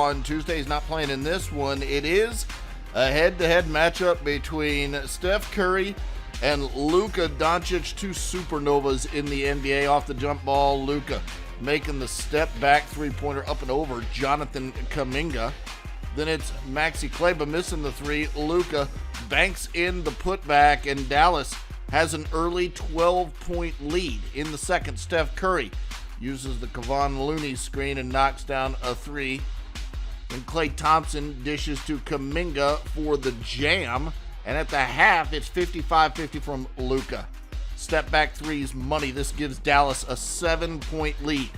On Tuesday, he's not playing in this one. It is a head-to-head matchup between Steph Curry and Luka Doncic, two supernovas in the NBA. Off the jump ball, Luka making the step-back three-pointer up and over Jonathan Kuminga. Then it's Maxi Kleber missing the three. Luka banks in the putback, and Dallas has an early 12-point lead. In the second, Steph Curry uses the Kevon Looney screen and knocks down a three. And Klay Thompson dishes to Kuminga for the jam. And at the half, it's 55-50 from Luka. Step back threes money. This gives Dallas a 7-point lead.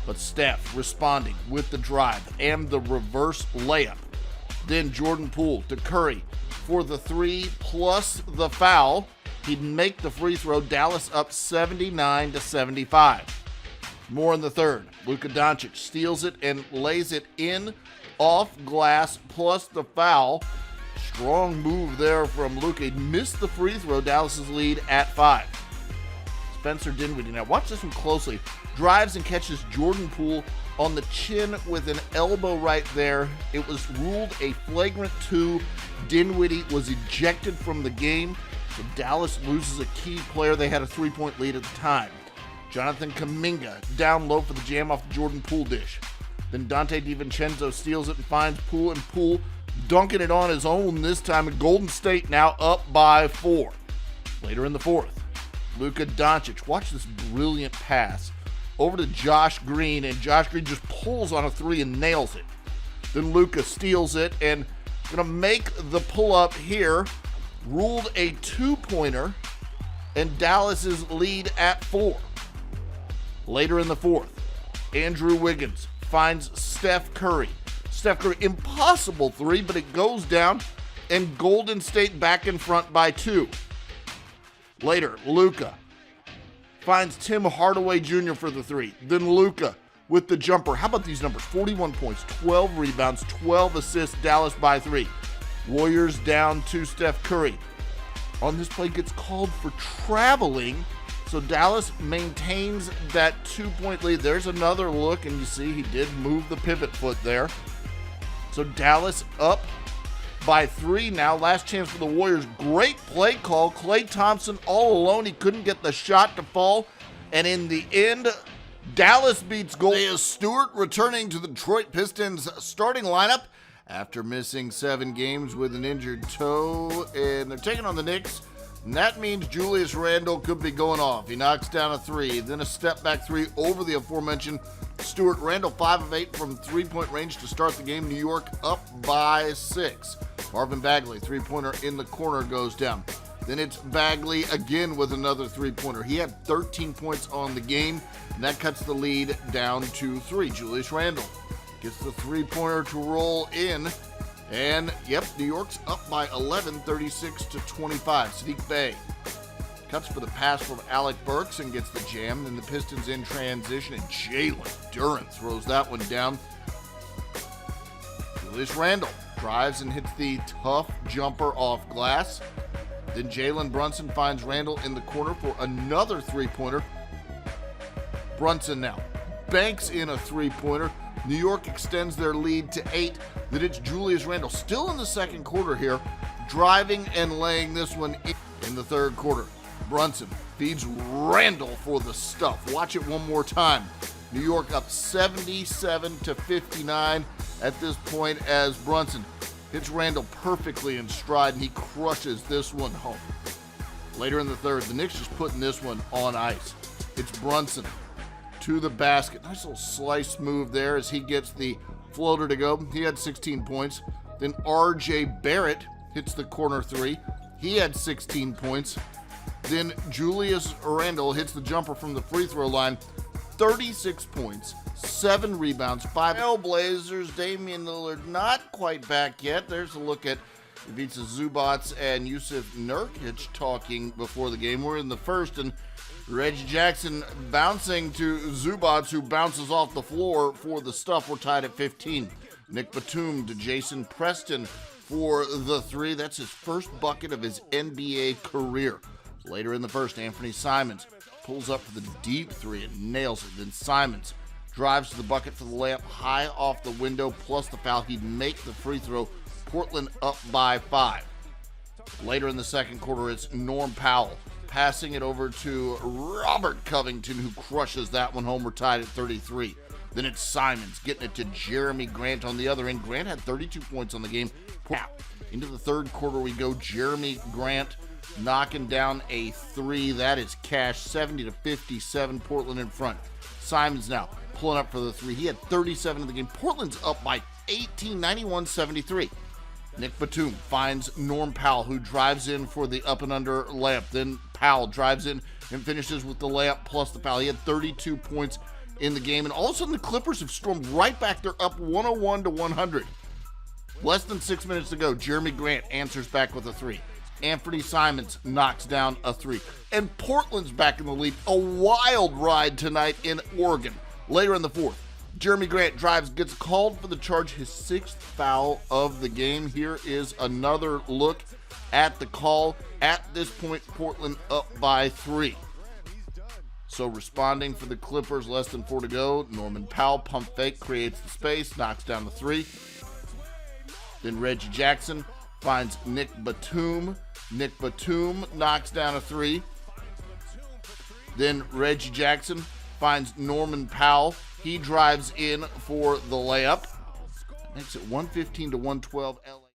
But Steph responding with the drive and the reverse layup. Then Jordan Poole to Curry for the three plus the foul. He'd make the free throw. Dallas up 79-75. More in the third. Luka Doncic steals it and lays it in off glass plus the foul. Strong move there from Luka. He missed the free throw. Dallas's lead at 5. Spencer Dinwiddie. Now watch this one closely. Drives and catches Jordan Poole on the chin with an elbow right there. It was ruled a flagrant 2. Dinwiddie was ejected from the game. So Dallas loses a key player. They had a 3-point lead at the time. Jonathan Kuminga down low for the jam off the Jordan Poole dish. Then Dante DiVincenzo steals it and finds Poole, and Poole dunking it on his own this time. And Golden State now up by 4. Later in the fourth, Luka Doncic. Watch this brilliant pass over to Josh Green, and Josh Green just pulls on a three and nails it. Then Luka steals it and gonna make the pull-up here. Ruled a 2-pointer, and Dallas's lead at 4. Later in the fourth, Andrew Wiggins finds Steph Curry. Steph Curry, impossible three, but it goes down, and Golden State back in front by 2. Later, Luka finds Tim Hardaway Jr. for the three. Then Luka with the jumper. How about these numbers? 41 points, 12 rebounds, 12 assists, Dallas by 3. Warriors down to Steph Curry. On this play gets called for traveling, so Dallas maintains that 2-point lead. There's another look, and you see he did move the pivot foot there. So Dallas up by 3 now. Last chance for the Warriors. Great play call. Klay Thompson all alone. He couldn't get the shot to fall, and in the end, Dallas beats Golden. Stewart returning to the Detroit Pistons starting lineup after missing 7 games with an injured toe, and they're taking on the Knicks, and that means Julius Randle could be going off. He knocks down a 3, then a step-back 3 over the aforementioned Stewart. Randle 5 of 8 from 3-point range to start the game. New York up by 6. Marvin Bagley, 3-pointer in the corner, goes down. Then it's Bagley again with another 3-pointer. He had 13 points on the game, and that cuts the lead down to 3. Julius Randle gets the 3-pointer to roll in. And, yep, New York's up by 11, 36-25. Sadiq Bey cuts for the pass from Alec Burks and gets the jam. Then the Pistons in transition, and Jalen Duren throws that one down. Julius Randle drives and hits the tough jumper off glass. Then Jalen Brunson finds Randle in the corner for another 3-pointer. Brunson now banks in a 3-pointer. New York extends their lead to 8. Then it's Julius Randle, still in the second quarter here, driving and laying this one in the third quarter. Brunson feeds Randle for the stuff. Watch it one more time. New York up 77-59 at this point as Brunson hits Randle perfectly in stride, and he crushes this one home. Later in the third, the Knicks just putting this one on ice. It's Brunson to the basket. Nice little slice move there as he gets the floater to go. He had 16 points. Then R.J. Barrett hits the corner 3. He had 16 points. Then Julius Randle hits the jumper from the free throw line. 36 points, 7 rebounds, 5. Trailblazers, Damian Lillard not quite back yet. There's a look at Ivica Zubac and Yusuf Nurkic talking before the game. We're in the first, and Reggie Jackson bouncing to Zubac, who bounces off the floor for the stuff. We're tied at 15. Nick Batum to Jason Preston for the 3. That's his first bucket of his NBA career. Later in the first, Anthony Simons pulls up for the deep 3 and nails it. Then Simons drives to the bucket for the layup, high off the window, plus the foul. He'd make the free throw. Portland up by 5. Later in the second quarter, it's Norm Powell passing it over to Robert Covington, who crushes that one home. We're tied at 33. Then it's Simons getting it to Jeremy Grant on the other end. Grant had 32 points on the game. Into the third quarter we go. Jeremy Grant knocking down a 3. That is cash. 70-57. Portland in front. Simons now pulling up for the 3. He had 37 in the game. Portland's up by 18, 91-73. Nick Batum finds Norm Powell, who drives in for the up and under layup. Then Powell drives in and finishes with the layup plus the foul. He had 32 points in the game, and all of a sudden the Clippers have stormed right back. They're up 101-100. Less than 6 minutes to go. Jeremy Grant answers back with a 3. Anthony Simons knocks down a 3. And Portland's back in the lead. A wild ride tonight in Oregon. Later in the fourth, Jeremy Grant drives, gets called for the charge, his 6th foul of the game. Here is another look at the call. At this point, Portland up by 3. So responding for the Clippers, less than 4 to go. Norman Powell, pump fake, creates the space, knocks down the 3. Then Reggie Jackson finds Nick Batum. Nick Batum knocks down a 3. Then Reggie Jackson finds Norman Powell. He drives in for the layup. Makes it 115-112 LA.